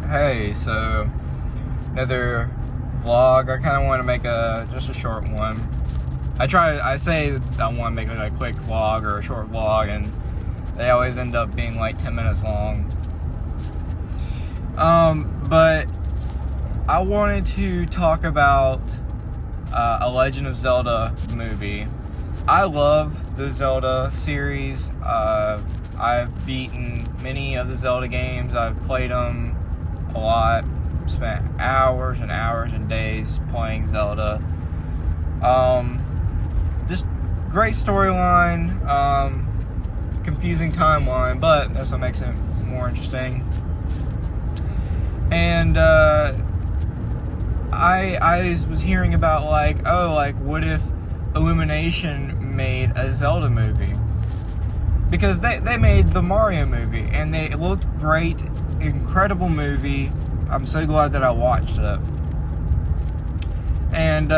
Hey, so another vlog. I kind of want to make just a short one. I say I want to make a quick vlog or a short vlog, and they always end up being like 10 minutes long. But I wanted to talk about a Legend of Zelda movie. I love the Zelda series. I've beaten many of the Zelda games. I've played them a lot. Spent hours and hours and days playing Zelda. Just great storyline, confusing timeline, but that's what makes it more interesting. And I was hearing about what if Illumination made a Zelda movie? Because they made the Mario movie, and it looked great, incredible movie. I'm so glad that I watched it. And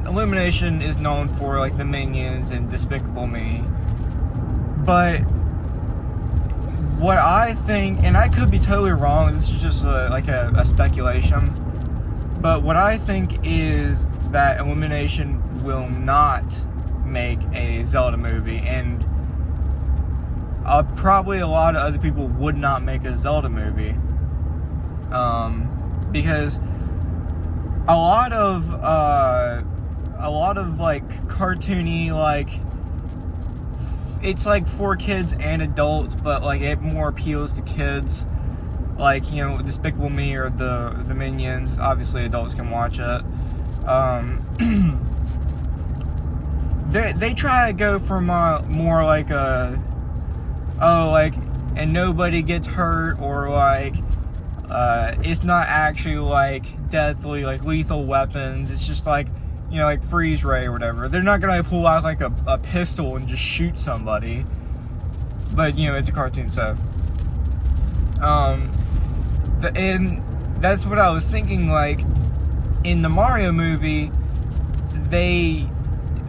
Illumination is known for like the Minions and Despicable Me. But what I think, and I could be totally wrong, this is just a speculation, but what I think is that Illumination will not make a Zelda movie, and probably a lot of other people would not make a Zelda movie, because a lot of like cartoony, like it's like for kids and adults, but like it more appeals to kids, like, you know, Despicable Me or the Minions. Obviously adults can watch it. They try to go for more like and nobody gets hurt, or like it's not actually like deathly, like lethal weapons. It's just like, you know, like freeze ray or whatever. They're not gonna pull out like a pistol and just shoot somebody, but you know, it's a cartoon, so and that's what I was thinking. Like in the Mario movie, they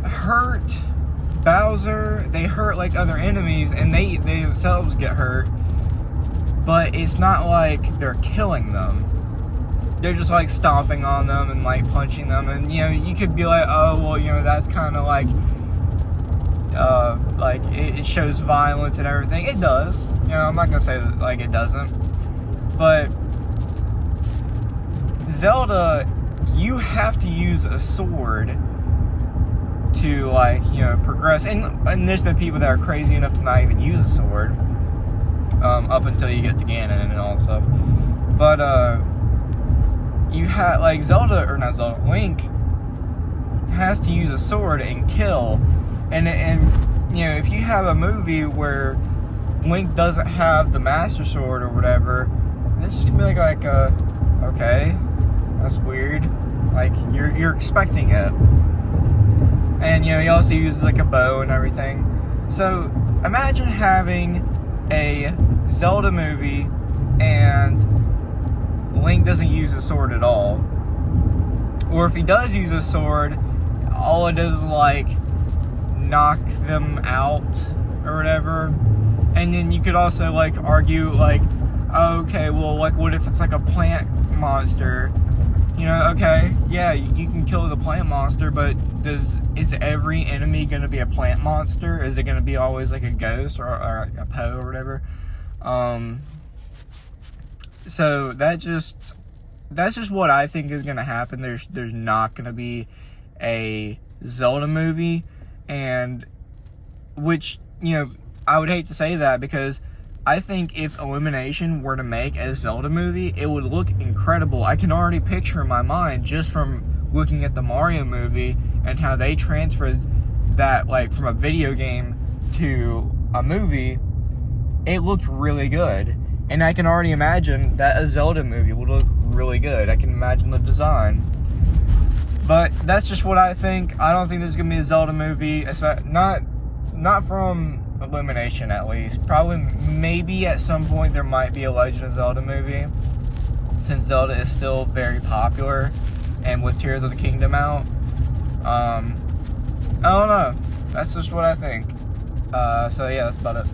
hurt Bowser, they hurt like other enemies, and they themselves get hurt, but it's not like they're killing them. They're just like stomping on them and like punching them, and you know, you could be like, oh well, you know, that's kind of like it shows violence and everything. It does, you know, I'm not gonna say that like it doesn't, but Zelda, you have to use a sword to, like, you know, progress, and there's been people that are crazy enough to not even use a sword up until you get to Ganon and all that stuff. But you have like Link has to use a sword and kill, and you know, if you have a movie where Link doesn't have the Master Sword or whatever, it's just gonna be like okay, that's weird. Like you're expecting it. And, you know, he also uses like a bow and everything. So imagine having a Zelda movie and Link doesn't use a sword at all. Or if he does use a sword, all it does is like knock them out or whatever. And then you could also like argue like, okay, well, like what if it's like a plant monster? You know, okay, yeah, you can kill the plant monster, but is every enemy going to be a plant monster? Is it going to be always like a ghost or a Poe or whatever? So that's just what I think is going to happen. There's not going to be a Zelda movie, and which, you know, I would hate to say that, because I think if Illumination were to make a Zelda movie, it would look incredible. I can already picture in my mind, just from looking at the Mario movie and how they transferred that, like, from a video game to a movie, it looked really good. And I can already imagine that a Zelda movie would look really good. I can imagine the design. But that's just what I think. I don't think there's going to be a Zelda movie. It's not from Illumination, at least. Probably, maybe at some point there might be a Legend of Zelda movie, since Zelda is still very popular, and with Tears of the Kingdom out. I don't know. That's just what I think. So yeah, that's about it.